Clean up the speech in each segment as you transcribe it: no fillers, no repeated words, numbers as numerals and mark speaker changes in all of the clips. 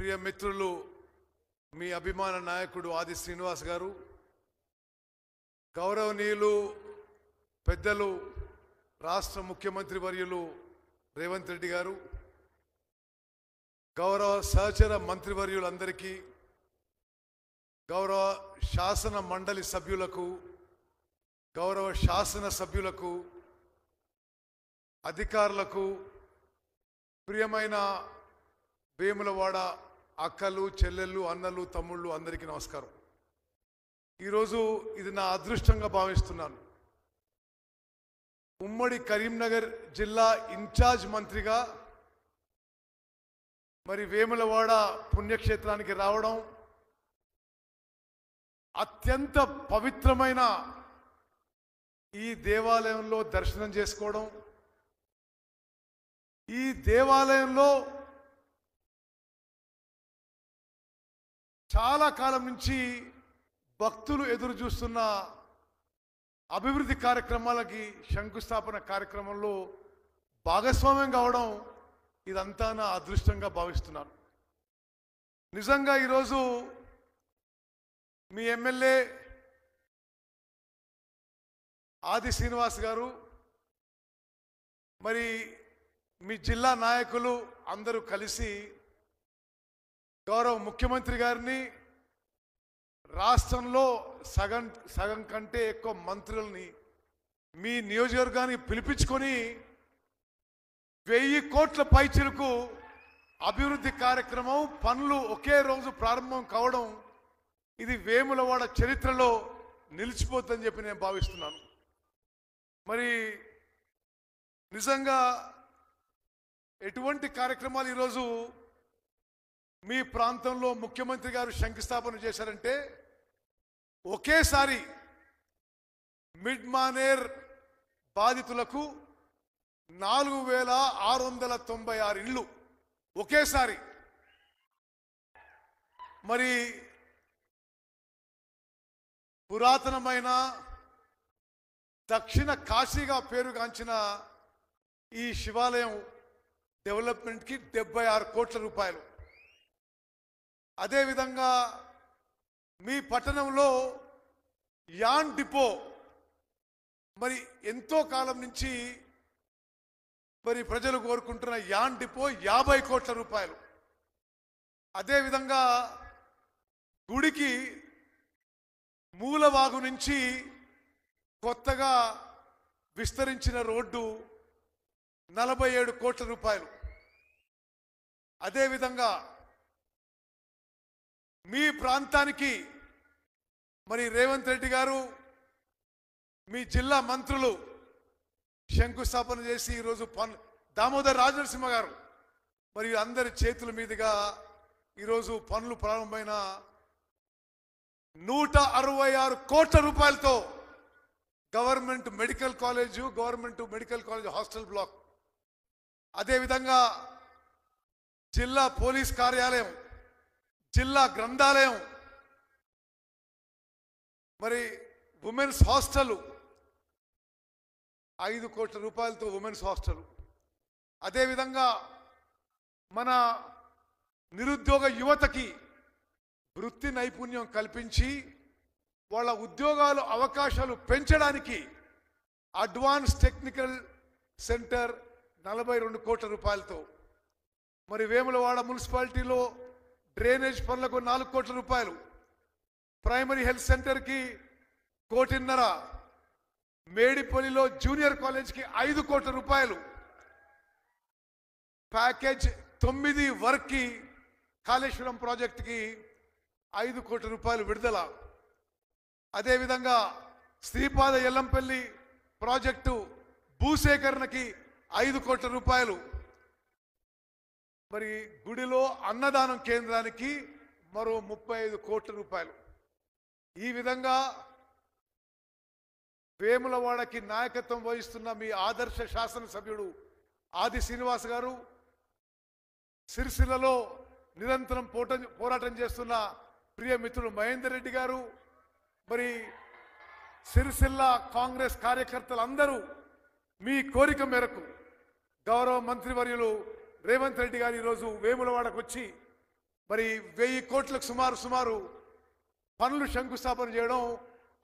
Speaker 1: ప్రియ మిత్రులు మీ అభిమాన నాయకుడు ఆది శ్రీనివాస్ గారు, గౌరవనీయులు పెద్దలు రాష్ట్ర ముఖ్యమంత్రి వర్యులు రేవంత్ రెడ్డి గారు, గౌరవ సహచర మంత్రివర్యులందరికీ, గౌరవ శాసన మండలి సభ్యులకు, గౌరవ శాసన సభ్యులకు, అధికారులకు, ప్రియమైన వేములవాడ అక్కలు, చెల్లెళ్ళు, అన్నలు, తమ్ముళ్ళు అందరికీ నమస్కారం. ఈరోజు ఇది నా అదృష్టంగా భావిస్తున్నాను. ఉమ్మడి కరీంనగర్ జిల్లా ఇన్ఛార్జ్ మంత్రిగా మరి వేములవాడ పుణ్యక్షేత్రానికి రావడం, అత్యంత పవిత్రమైన ఈ దేవాలయంలో దర్శనం చేసుకోవడం, ఈ దేవాలయంలో చాలా కాలం నుంచి భక్తులు ఎదురు చూస్తున్న అభివృద్ధి కార్యక్రమాలకి శంకుస్థాపన కార్యక్రమంలో భాగస్వామ్యం కావడం ఇదంతా నా అదృష్టంగా భావిస్తున్నాను. నిజంగా ఈరోజు మీ ఎమ్మెల్యే ఆది శ్రీనివాస్ గారు, మరి మీ జిల్లా నాయకులు అందరూ కలిసి గౌరవ ముఖ్యమంత్రి గారిని, రాష్ట్రంలో సగం కంటే ఎక్కువ మంత్రులని మీ నియోజకవర్గానికి పిలిపించుకొని 1000 కోట్ల పైచిలకు అభివృద్ధి కార్యక్రమం పనులు ఒకే రోజు ప్రారంభం కావడం ఇది వేములవాడ చరిత్రలో నిలిచిపోతుందని చెప్పి నేను భావిస్తున్నాను. మరి నిజంగా ఎటువంటి కార్యక్రమాలు ఈరోజు మీ ప్రాంతంలో ముఖ్యమంత్రి గారు శంకుస్థాపన చేశారంటే, ఒకేసారి మిడ్ మానేర్ బాధితులకు 4696 ఇళ్ళు ఒకేసారి. మరి పురాతనమైన దక్షిణ కాశీగా పేరుగాంచిన ఈ శివాలయం డెవలప్మెంట్కి 76 కోట్ల రూపాయలు. అదేవిధంగా మీ పట్టణంలో యాన్ డిపో, మరి ఎంతో కాలం నుంచి మరి ప్రజలు కోరుకుంటున్న యాన్ డిపో 50 కోట్ల రూపాయలు. అదేవిధంగా గుడికి మూలవాగు నుంచి కొత్తగా విస్తరించిన రోడ్డు 47 కోట్ల రూపాయలు. అదేవిధంగా మీ ప్రాంతానికి మరి రేవంత్ రెడ్డి గారు, మీ జిల్లా మంత్రులు శంకుస్థాపన చేసి ఈరోజు దామోదర్ రాజనరసింహ గారు మరి అందరి చేతుల మీదుగా ఈరోజు పనులు ప్రారంభమైన 166 కోట్ల రూపాయలతో government medical college hostel block, అదేవిధంగా జిల్లా పోలీస్ కార్యాలయం, జిల్లా గ్రంథాలయం, మరి ఉమెన్స్ హాస్టల్ 5 కోట్ల రూపాయలతో ఉమెన్స్ హాస్టల్. అదేవిధంగా మన నిరుద్యోగ యువతకి వృత్తి నైపుణ్యం కల్పించి వాళ్ళ ఉద్యోగాలు అవకాశాలు పెంచడానికి అడ్వాన్స్ టెక్నికల్ సెంటర్ 42 కోట్ల రూపాయలతో, మరి వేములవాడ మున్సిపాలిటీలో డ్రైనేజ్ పనులకు 4 కోట్ల రూపాయలు, ప్రైమరీ హెల్త్ సెంటర్కి 1.5 కోట్ల, మేడిపల్లిలో జూనియర్ కాలేజ్కి 5 కోట్ల రూపాయలు, ప్యాకేజ్ 9 వర్క్కి కాళేశ్వరం ప్రాజెక్టుకి 5 కోట్ల రూపాయలు విడుదల. అదేవిధంగా శ్రీపాద ఎల్లంపల్లి ప్రాజెక్టు భూసేకరణకి 5 కోట్ల రూపాయలు, మరి గుడిలో అన్నదానం కేంద్రానికి మరో 35 కోట్ల రూపాయలు. ఈ విధంగా వేములవాడకి నాయకత్వం వహిస్తున్న మీ ఆదర్శ శాసనసభ్యుడు ఆది శ్రీనివాస్ గారు, సిరిసిల్లలో నిరంతరం పోరాటం చేస్తున్న ప్రియ మిత్రుడు మహేందర్ రెడ్డి గారు, మరి సిరిసిల్ల కాంగ్రెస్ కార్యకర్తలందరూ మీ కోరిక మేరకు గౌరవ మంత్రివర్యులు రేవంత్ రెడ్డి గారు ఈరోజు వేములవాడకు వచ్చి మరి 1000 కోట్లకు సుమారు పనులు శంకుస్థాపన చేయడం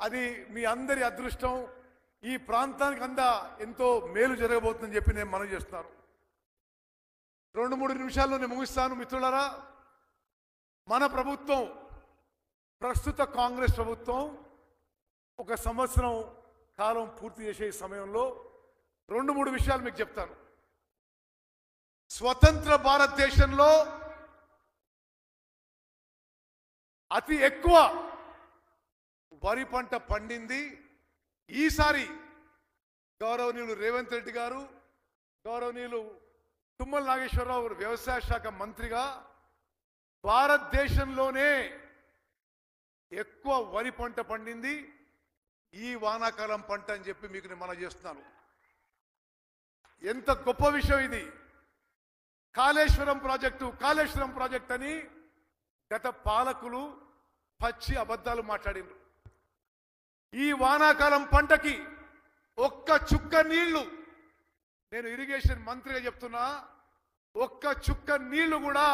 Speaker 1: అది మీ అందరి అదృష్టం. ఈ ప్రాంతానికి ఎంతో మేలు జరగబోతుందని చెప్పి నేను మనవి చేస్తున్నాను. 2-3 నిమిషాల్లో నేను ముగిస్తాను మిత్రులారా. మన ప్రభుత్వం, ప్రస్తుత కాంగ్రెస్ ప్రభుత్వం 1 సంవత్సరం కాలం పూర్తి చేసే సమయంలో 2-3 విషయాలు మీకు చెప్తాను. స్వతంత్ర భారతదేశంలో అతి ఎక్కువ వరి పంట పండింది ఈసారి గౌరవనీయులు రేవంత్ రెడ్డి గారు, గౌరవనీయులు తుమ్మల నాగేశ్వరరావు వ్యవసాయ శాఖ మంత్రిగా భారతదేశంలోనే ఎక్కువ వరి పంట పండింది ఈ వానాకాలం పంట అని చెప్పి మీకు నేను మనవి చేస్తున్నాను. ఎంత గొప్ప విషయం ఇది. కాళేశ్వరం ప్రాజెక్ట్ అని గత పాలకులు పచ్చి అబద్ధాలు మాట్లాడినారు. ఈ వానాకాలం పంటకి ఒక్క చుక్క నీళ్లు, నేను ఇరిగేషన్ మంత్రిగా చెప్తున్నా, ఒక్క చుక్క నీళ్లు కూడా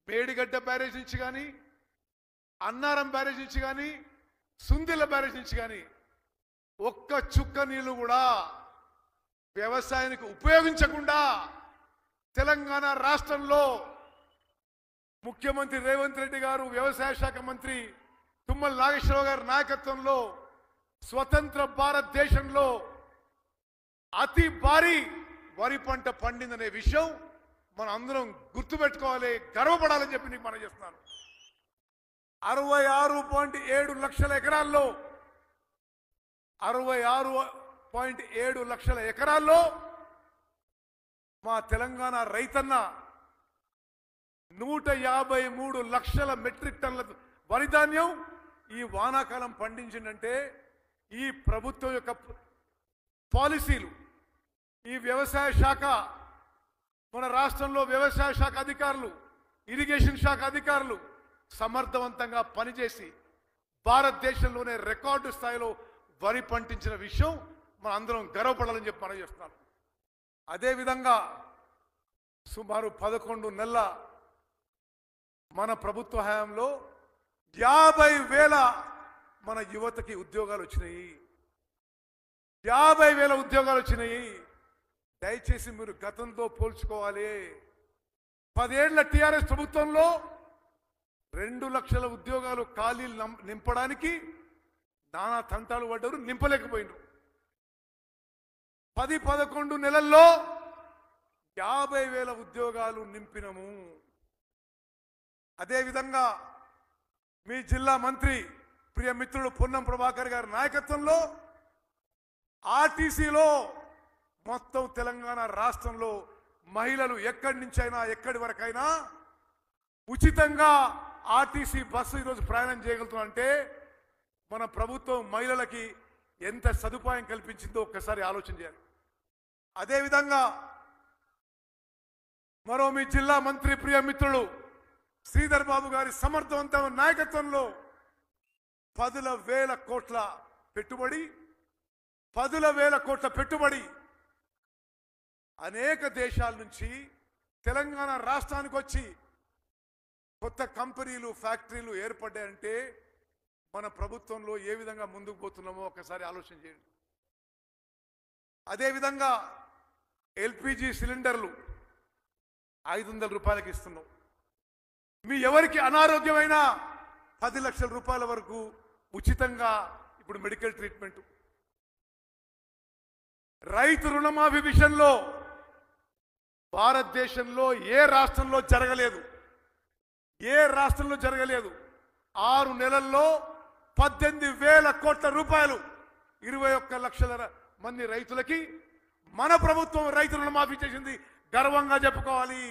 Speaker 1: మేడిగడ్డ బ్యారేజ్ నుంచి కానీ, అన్నారం బ్యారేజ్ నుంచి కానీ, సుందిల బ్యారేజ్ నుంచి కానీ ఒక్క చుక్క నీళ్లు కూడా వ్యవసాయానికి ఉపయోగించకుండా తెలంగాణ రాష్ట్రంలో ముఖ్యమంత్రి రేవంత్ రెడ్డి గారు, వ్యవసాయ శాఖ మంత్రి తుమ్మల నాగేశ్వరరావు గారి నాయకత్వంలో స్వతంత్ర భారతదేశంలో అతి భారీ వరి పంట పండిందనే విషయం మనం అందరం గుర్తుపెట్టుకోవాలి, గర్వపడాలని చెప్పి నీకు మనం చేస్తున్నాను. 66.7 లక్షల ఎకరాల్లో 66.7 లక్షల ఎకరాల్లో మా తెలంగాణ రైతన్న 153 లక్షల మెట్రిక్ టన్నుల వరి ధాన్యం ఈ వానాకాలం పండించిందంటే ఈ ప్రభుత్వం యొక్క పాలసీలు, ఈ వ్యవసాయ శాఖ, మన రాష్ట్రంలో వ్యవసాయ శాఖ అధికారులు, ఇరిగేషన్ శాఖ అధికారులు సమర్థవంతంగా పనిచేసి భారతదేశంలోనే రికార్డు స్థాయిలో వరి పండించిన విషయం మన అందరం గర్వపడాలని చెప్పి మనం చేస్తున్నాం. అదేవిధంగా సుమారు 11 నెలల మన ప్రభుత్వ హయాంలో 50,000 మన యువతకి ఉద్యోగాలు వచ్చినాయి. 50,000 ఉద్యోగాలు వచ్చినాయి. దయచేసి మీరు గతంతో పోల్చుకోవాలి. 10 ఏళ్ల టీఆర్ఎస్ ప్రభుత్వంలో 2 లక్షల ఉద్యోగాలు ఖాళీలు నింపడానికి నానా తంటాలు పడ్డారు, నింపలేకపోయినారు. 10-11 నెలల్లో 50,000 ఉద్యోగాలు నింపినము. అదేవిధంగా మీ జిల్లా మంత్రి ప్రియ మిత్రుడు పొన్నం ప్రభాకర్ గారి నాయకత్వంలో ఆర్టీసీలో మొత్తం తెలంగాణ రాష్ట్రంలో మహిళలు ఎక్కడి నుంచైనా ఎక్కడి వరకైనా ఉచితంగా ఆర్టీసీ బస్సు ఈరోజు ప్రయాణం చేయగలుగుతుందంటే మన ప్రభుత్వం మహిళలకి ఎంత సదుపాయం కల్పించిందో ఒక్కసారి ఆలోచన చేయాలి. అదేవిధంగా మరో మీ జిల్లా మంత్రి ప్రియ మిత్రులు శ్రీధర్ బాబు గారి సమర్థవంతమైన నాయకత్వంలో 10,000 కోట్ల పెట్టుబడి అనేక దేశాల నుంచి తెలంగాణ రాష్ట్రానికి వచ్చి కొత్త కంపెనీలు, ఫ్యాక్టరీలు ఏర్పడ్డాయంటే మన ప్రభుత్వంలో ఏ విధంగా ముందుకు పోతున్నామో ఒకసారి ఆలోచన చేయండి. అదేవిధంగా ఎల్పిజి సిలిండర్లు 500 రూపాయలకి ఇస్తున్నాం. మీ ఎవరికి అనారోగ్యమైన 10 లక్షల రూపాయల వరకు ఉచితంగా ఇప్పుడు మెడికల్ ట్రీట్మెంట్. రైతు రుణమాఫీ విషయంలో భారతదేశంలో ఏ రాష్ట్రంలో జరగలేదు. 6 నెలల్లో 18,000 కోట్ల రూపాయలు 21 లక్షల మంది రైతులకి మన ప్రభుత్వం రైతు రుణమాఫీ చేసింది. గర్వంగా చెప్పుకోవాలి.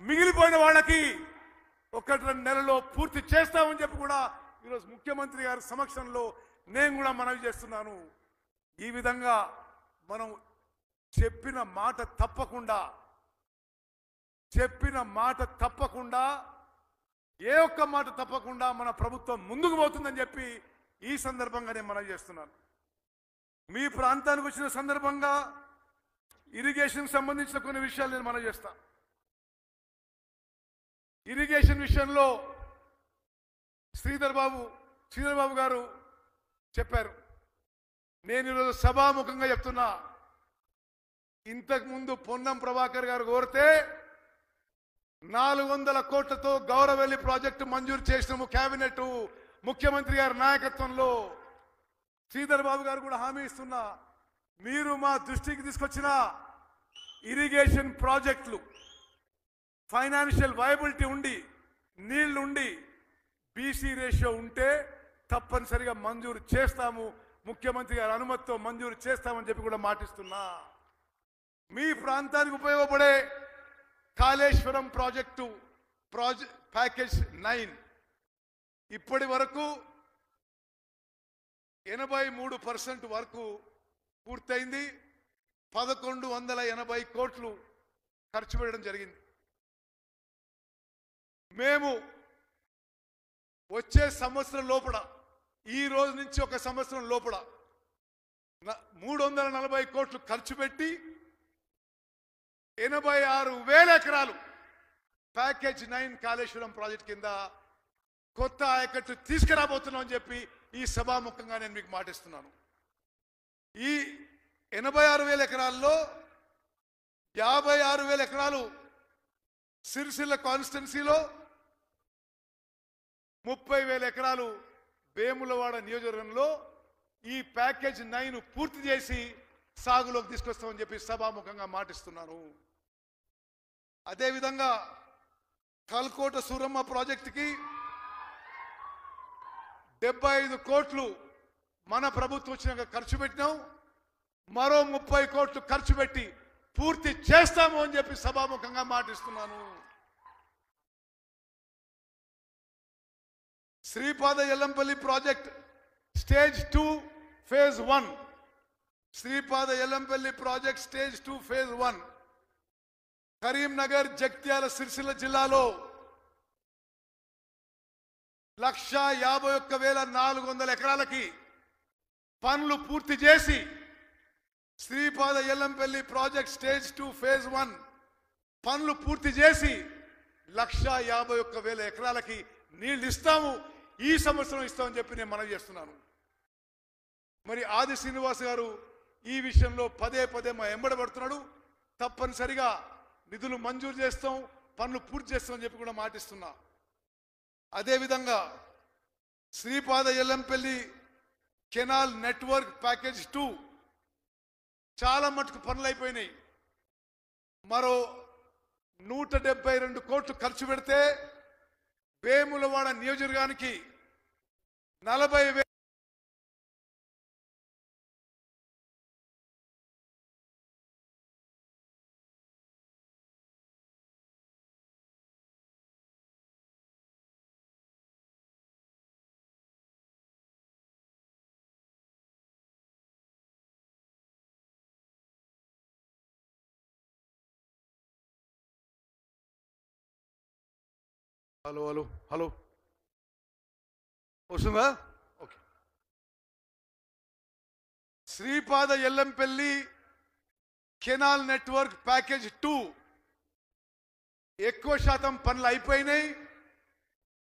Speaker 1: మిగిలిపోయిన వాళ్ళకి 1-2 నెలల్లో పూర్తి చేస్తామని చెప్పి కూడా ఈరోజు ముఖ్యమంత్రి గారి సమక్షంలో నేను కూడా మనవి చేస్తున్నాను. ఈ విధంగా మనం చెప్పిన మాట తప్పకుండా ఏ ఒక్క మాట తప్పకుండా మన ప్రభుత్వం ముందుకు పోతుందని చెప్పి ఈ సందర్భంగా నేను మనవి చేస్తున్నాను. మీ ప్రాంతానికి వచ్చిన సందర్భంగా ఇరిగేషన్ సంబంధించిన కొన్ని విషయాలు నేను మనవి చేస్తాను. ఇరిగేషన్ విషయంలో శ్రీధర్ బాబు గారు చెప్పారు. నేను ఈరోజు సభాముఖంగా చెప్తున్నా, ఇంతకుముందు పొన్నం ప్రభాకర్ గారు కోరితే 400 కోట్లతో గౌరవెల్లి ప్రాజెక్టు మంజూరు చేసినాము. కేబినెట్ ముఖ్యమంత్రి గారి నాయకత్వంలో. శ్రీధర్ బాబు గారు కూడా హామీ ఇస్తున్నా, మీరు మా దృష్టికి తీసుకొచ్చిన ఇరిగేషన్ ప్రాజెక్టులు ఫైనాన్షియల్ వయబిలిటీ ఉండి, నీళ్లు ఉండి, బీసీ రేషియో ఉంటే తప్పనిసరిగా మంజూరు చేస్తాము, ముఖ్యమంత్రి గారి అనుమతితో మంజూరు చేస్తామని చెప్పి కూడా మాటిస్తున్నా. మీ ప్రాంతానికి ఉపయోగపడే కాళేశ్వరం ప్రాజెక్టు ప్యాకేజ్ 9 ఇప్పటి వరకు 83% వరకు పూర్తయింది. 1180 కోట్లు ఖర్చు పెట్టడం జరిగింది. మేము వచ్చే సంవత్సరం లోపల, ఈ రోజు నుంచి ఒక సంవత్సరం లోపల 340 కోట్లు ఖర్చు పెట్టి 86,000 ఎకరాలు ప్యాకేజ్ 9 కాళేశ్వరం ప్రాజెక్ట్ కింద కొత్త ఆయకట్టు తీసుకురాబోతున్నాం అని చెప్పి ఈ సభాముఖంగా నేను మీకు మాటిస్తున్నాను. ఈ 86,000 ఎకరాల్లో 56,000 ఎకరాలు సిరిసిల్ల కాన్స్టిట్యున్సీలో, 30,000 ఎకరాలు వేములవాడ నియోజకవర్గంలో ఈ ప్యాకేజ్ 9 పూర్తి చేసి సాగులోకి తీసుకొస్తామని చెప్పి సభాముఖంగా మాటిస్తున్నాను. అదేవిధంగా కల్కోట సూరమ్మ ప్రాజెక్టుకి 75 కోట్లు మన ప్రభుత్వం వచ్చినాక ఖర్చు పెట్టినాం. మరో 30 కోట్లు ఖర్చు పెట్టి పూర్తి చేస్తాము అని చెప్పి సభాముఖంగా మాటిస్తున్నాను. Sripada Yellampalli project stage 2 phase 1, Sripada Yellampalli project stage 2 phase 1 Karimnagar, Jagtial, Sircilla జిల్లాలో 151,400 ఎకరాలకి పనులు పూర్తి చేసి Sripada Yellampalli project stage 2 phase 1 పనులు పూర్తి చేసి 151,000 ఎకరాలకి నీళ్లు ఇస్తాము. ఈ సంవత్సరం ఇస్తామని చెప్పి నేను మనవి చేస్తున్నాను. మరి ఆది శ్రీనివాస్ గారు ఈ విషయంలో పదే మా ఎంబడబడుతున్నాడు. తప్పనిసరిగా నిధులు మంజూరు చేస్తాం, పనులు పూర్తి చేస్తామని చెప్పి కూడా మాటిస్తున్నా. అదేవిధంగా Sripada Yellampalli canal network package 2 చాలా మటుకు పనులు అయిపోయినాయి. మరో 172 కోట్లు ఖర్చు పెడితే వేములవాడ నియోజకవర్గానికి 40,000 హలో వస్తుందా? Okay. Sripada Yellampalli canal network package 2 ఎక్కువ శాతం పనులు అయిపోయినాయి.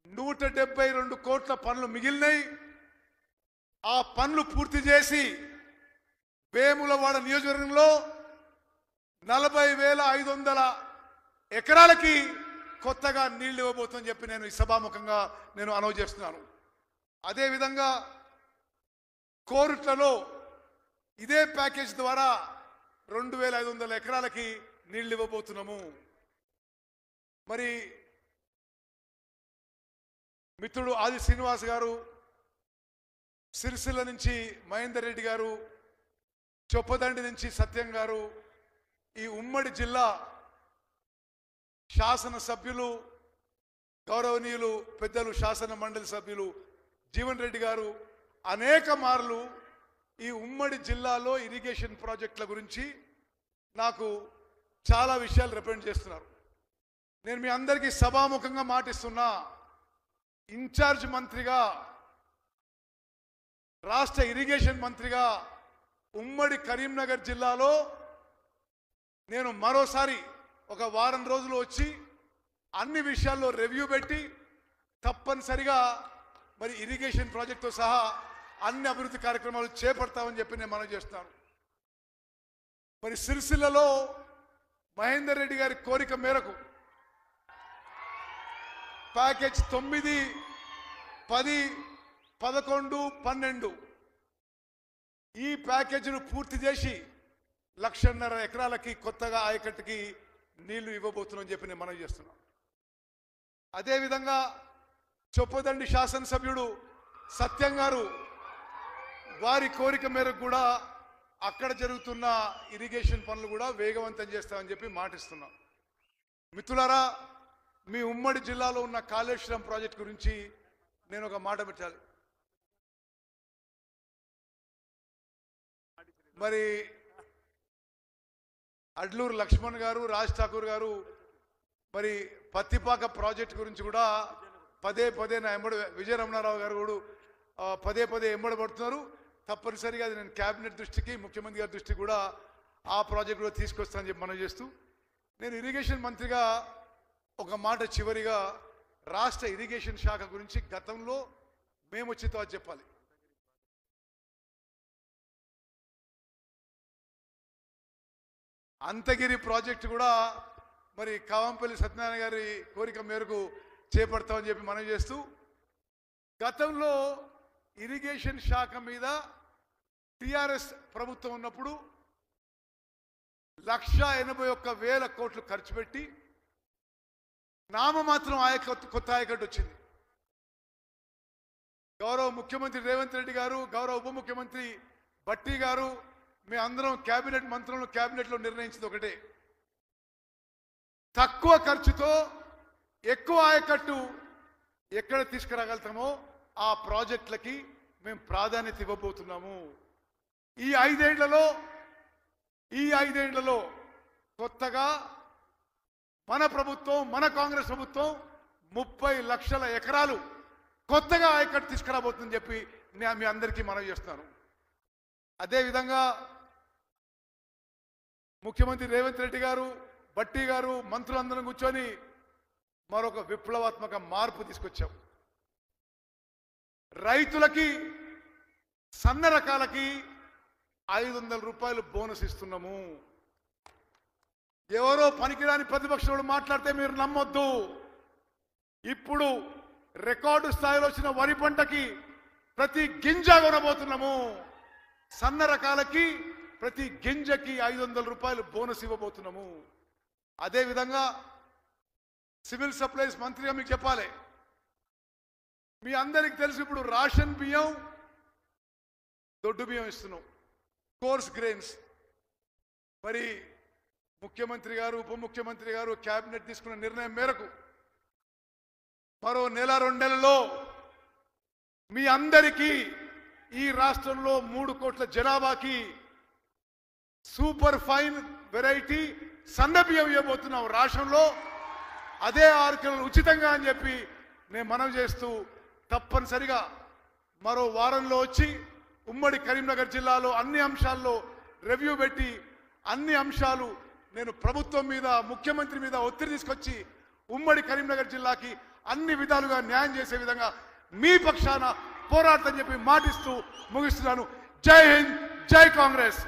Speaker 1: 172 కోట్ల పనులు మిగిలినాయి. ఆ పనులు పూర్తి చేసి వేములవాడ నియోజకవర్గంలో 40,500 ఎకరాలకి కొత్తగా నీళ్లు ఇవ్వబోతుందని చెప్పి నేను ఈ సభాముఖంగా నేను అనౌన్స్ చేస్తున్నాను. అదేవిధంగా కోరుట్లలో ఇదే ప్యాకేజ్ ద్వారా 2,500 ఎకరాలకి నీళ్లు ఇవ్వబోతున్నాము. మరి మిత్రుడు ఆది శ్రీనివాస్ గారు, సిరిసిల్ల నుంచి మహేందర్ రెడ్డి గారు, చొప్పదండి నుంచి సత్యం గారు, ఈ ఉమ్మడి జిల్లా శాసన సభ్యులు, గౌరవనీయులు పెద్దలు శాసన మండలి సభ్యులు జీవన్ రెడ్డి గారు అనేక మార్లు ఈ ఉమ్మడి జిల్లాలో ఇరిగేషన్ ప్రాజెక్టుల గురించి నాకు చాలా విషయాలు రిప్రజెంట్ చేస్తున్నారు. నేను మీ అందరికీ సభాముఖంగా మాటిస్తున్నా, ఇన్ఛార్జ్ మంత్రిగా, రాష్ట్ర ఇరిగేషన్ మంత్రిగా ఉమ్మడి కరీంనగర్ జిల్లాలో నేను మరోసారి ఒక వారం రోజులు వచ్చి అన్ని విషయాల్లో రివ్యూ పెట్టి తప్పనిసరిగా మరి ఇరిగేషన్ ప్రాజెక్టుతో సహా అన్ని అభివృద్ధి కార్యక్రమాలు చేపడతామని చెప్పి నేను మనవి చేస్తాను. మరి సిరిసిల్లలో మహేందర్ రెడ్డి గారి కోరిక మేరకు ప్యాకేజ్ 9, 10, 11, 12 ఈ ప్యాకేజీను పూర్తి చేసి 1.5 ఎకరాలకి కొత్తగా ఆయకట్టుకి నీళ్లు ఇవ్వబోతున్నామని చెప్పి నేను మనవి చేస్తున్నాను. అదేవిధంగా చొప్పదండి శాసనసభ్యుడు సత్యం గారు వారి కోరిక మేరకు కూడా అక్కడ జరుగుతున్న ఇరిగేషన్ పనులు కూడా వేగవంతం చేస్తామని చెప్పి మాటిస్తున్నాం. మిత్రులారా, మీ ఉమ్మడి జిల్లాలో ఉన్న కాళేశ్వరం ప్రాజెక్ట్ గురించి నేను ఒక మాట పెట్టాలి. మరి అడ్లూరు లక్ష్మణ్ గారు, రాజ్ ఠాకూర్ గారు మరి పత్తిపాక ప్రాజెక్ట్ గురించి కూడా పదే నా ఎంబడి, విజయరమణారావు గారు కూడా పదే ఎంబడబడుతున్నారు. తప్పనిసరిగా అది నేను క్యాబినెట్ దృష్టికి, ముఖ్యమంత్రి గారి దృష్టికి కూడా ఆ ప్రాజెక్ట్ కూడా తీసుకొస్తానని చెప్పి మనం చేస్తూ, నేను ఇరిగేషన్ మంత్రిగా ఒక మాట చివరిగా రాష్ట్ర ఇరిగేషన్ శాఖ గురించి గతంలో మేము వచ్చిన తర్వాత చెప్పాలి. అంతగిరి ప్రాజెక్టు కూడా మరి కావంపల్లి సత్యనారాయణ గారి కోరిక మేరకు చేపడతామని చెప్పి మనం చేస్తూ, గతంలో ఇరిగేషన్ శాఖ మీద టిఆర్ఎస్ ప్రభుత్వం ఉన్నప్పుడు 1,81,000 కోట్లు ఖర్చు పెట్టి నామమాత్రం కొత్త ఆయకట్టు వచ్చింది. గౌరవ ముఖ్యమంత్రి రేవంత్ రెడ్డి గారు, గౌరవ ఉప ముఖ్యమంత్రి భట్టి గారు, మీ అందరం కేబినెట్ మంత్రులు కేబినెట్లో నిర్ణయించింది ఒకటే, తక్కువ ఖర్చుతో ఎక్కువ ఆయకట్టు ఎక్కడ తీసుకురాగలుగుతామో ఆ ప్రాజెక్టులకి మేము ప్రాధాన్యత ఇవ్వబోతున్నాము. ఈ ఐదేళ్లలో కొత్తగా మన ప్రభుత్వం, మన కాంగ్రెస్ ప్రభుత్వం 30 లక్షల ఎకరాలు కొత్తగా ఆయకట్టు తీసుకురాబోతుందని చెప్పి నేను మీ అందరికీ మనవి చేస్తున్నాను. అదేవిధంగా ముఖ్యమంత్రి రేవంత్ రెడ్డి గారు, భట్టి గారు, మంత్రులందరం కూర్చొని మరొక విప్లవాత్మక మార్పు తీసుకొచ్చాం. రైతులకి సన్న రకాలకి 500 రూపాయలు బోనస్ ఇస్తున్నాము. ఎవరో పనికిరాని ప్రతిపక్షులు మాట్లాడితే మీరు నమ్మొద్దు. ఇప్పుడు రికార్డు స్థాయిలో వచ్చిన వరి పంటకి ప్రతి గింజ కొనబోతున్నాము. సన్న రకాలకి ప్రతి గింజకి 500 రూపాయలు బోనస్ ఇవ్వబోతున్నాము. అదేవిధంగా సివిల్ సప్లైస్ మంత్రిగా మీకు చెప్పాలి, మీ అందరికి తెలుసు ఇప్పుడు రేషన్ బియ్యం, దొడ్డు బియ్యం ఇస్తున్నాం, కోర్స్ గ్రెయిన్స్. మరి ముఖ్యమంత్రి గారు, ఉప ముఖ్యమంత్రి గారు కేబినెట్ తీసుకున్న నిర్ణయం మేరకు మరో 1-2 నెలల్లో మీ అందరికీ ఈ రాష్ట్రంలో 3 కోట్ల జనాభాకి సూపర్ ఫైన్ వెరైటీ సన్న బియ్యం ఇవ్వబోతున్నాం రాష్ట్రంలో. అదే 6 కిలోలు ఉచితంగా అని చెప్పి నేను మనవి చేస్తూ, తప్పనిసరిగా మరో వారంలో వచ్చి ఉమ్మడి కరీంనగర్ జిల్లాలో అన్ని అంశాల్లో రివ్యూ పెట్టి అన్ని అంశాలు నేను ప్రభుత్వం మీద, ముఖ్యమంత్రి మీద ఒత్తిడి తీసుకొచ్చి ఉమ్మడి కరీంనగర్ జిల్లాకి అన్ని విధాలుగా న్యాయం చేసే విధంగా మీ పక్షాన పోరాడతానని చెప్పి మాటిస్తూ ముగిస్తున్నాను. జై హింద్, జై కాంగ్రెస్.